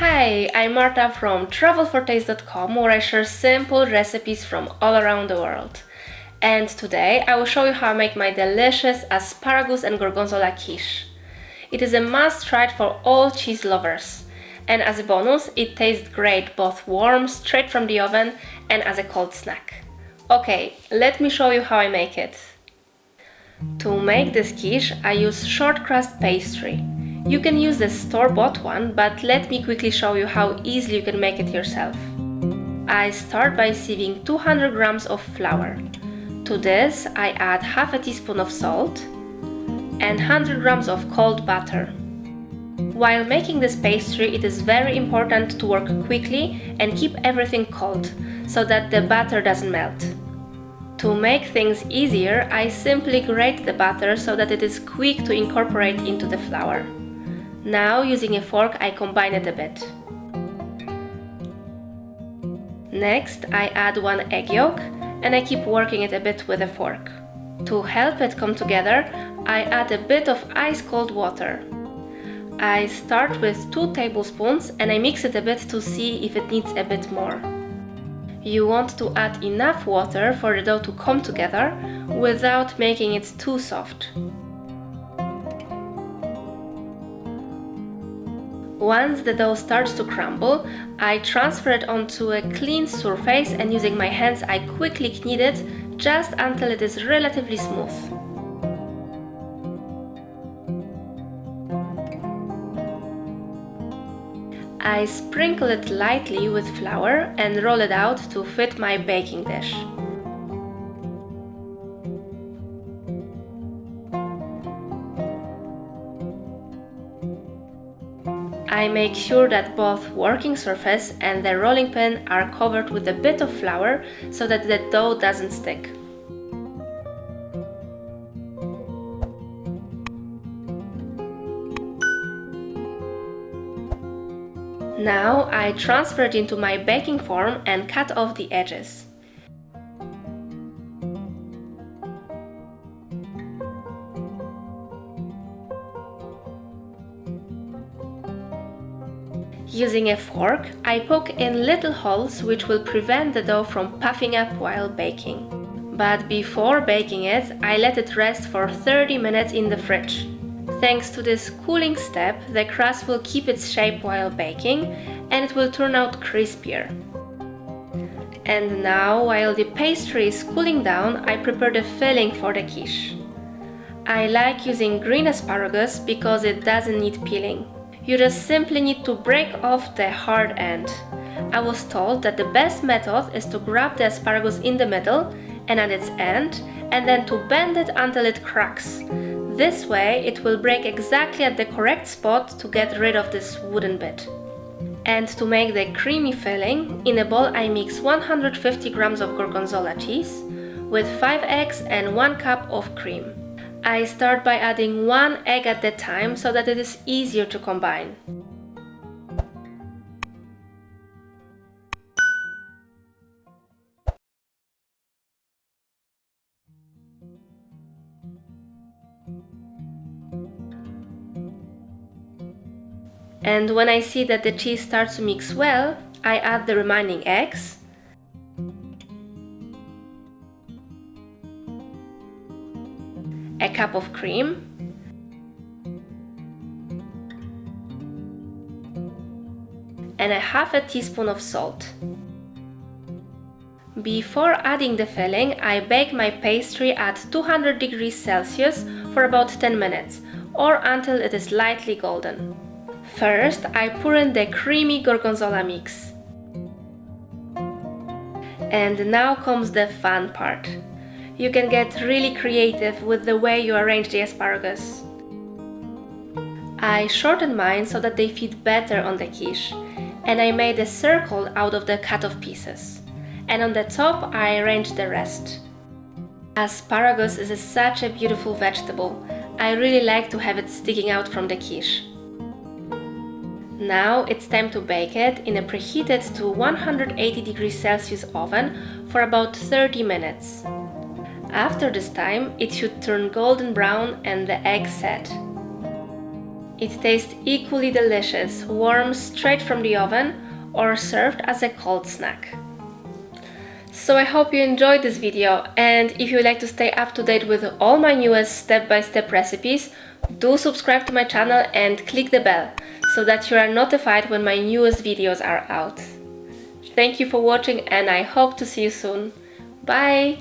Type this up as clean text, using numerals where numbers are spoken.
Hi, I'm Marta from travelfortaste.com, where I share simple recipes from all around the world. And today I will show you how I make my delicious Asparagus and Gorgonzola Quiche. It is a must-try for all cheese lovers. And as a bonus, it tastes great both warm, straight from the oven, and as a cold snack. Okay, let me show you how I make it. To make this quiche, I use short crust pastry. You can use the store-bought one, but let me quickly show you how easily you can make it yourself. I start by sieving 200 grams of flour. To this, I add half a teaspoon of salt and 100 grams of cold butter. While making this pastry, it is very important to work quickly and keep everything cold, so that the butter doesn't melt. To make things easier, I simply grate the butter so that it is quick to incorporate into the flour. Now, using a fork, I combine it a bit. Next, I add one egg yolk and I keep working it a bit with a fork. To help it come together, I add a bit of ice-cold water. I start with 2 tablespoons and I mix it a bit to see if it needs a bit more. You want to add enough water for the dough to come together without making it too soft. Once the dough starts to crumble, I transfer it onto a clean surface and using my hands I quickly knead it just until it is relatively smooth. I sprinkle it lightly with flour and roll it out to fit my baking dish. I make sure that both working surface and the rolling pin are covered with a bit of flour so that the dough doesn't stick. Now I transfer it into my baking form and cut off the edges. Using a fork, I poke in little holes which will prevent the dough from puffing up while baking. But before baking it, I let it rest for 30 minutes in the fridge. Thanks to this cooling step, the crust will keep its shape while baking and it will turn out crispier. And now, while the pastry is cooling down, I prepare the filling for the quiche. I like using green asparagus because it doesn't need peeling. You just simply need to break off the hard end. I was told that the best method is to grab the asparagus in the middle and at its end, and then to bend it until it cracks. This way it will break exactly at the correct spot to get rid of this wooden bit. And to make the creamy filling, in a bowl I mix 150 grams of gorgonzola cheese with 5 eggs and 1 cup of cream. I start by adding 1 egg at a time so that it is easier to combine. And when I see that the cheese starts to mix well, I add the remaining eggs, a cup of cream, and half a teaspoon of salt. Before adding the filling, I bake my pastry at 200 degrees Celsius for about 10 minutes, or until it is lightly golden. First, I pour in the creamy gorgonzola mix. And now comes the fun part. You can get really creative with the way you arrange the asparagus. I shortened mine so that they fit better on the quiche, and I made a circle out of the cut-off pieces. And on the top I arranged the rest. Asparagus is such a beautiful vegetable. I really like to have it sticking out from the quiche. Now it's time to bake it in a preheated to 180 degrees Celsius oven for about 30 minutes. After this time, it should turn golden brown and the egg set. It tastes equally delicious, warm straight from the oven or served as a cold snack. So I hope you enjoyed this video, and if you would like to stay up to date with all my newest step-by-step recipes, do subscribe to my channel and click the bell so that you are notified when my newest videos are out. Thank you for watching and I hope to see you soon. Bye!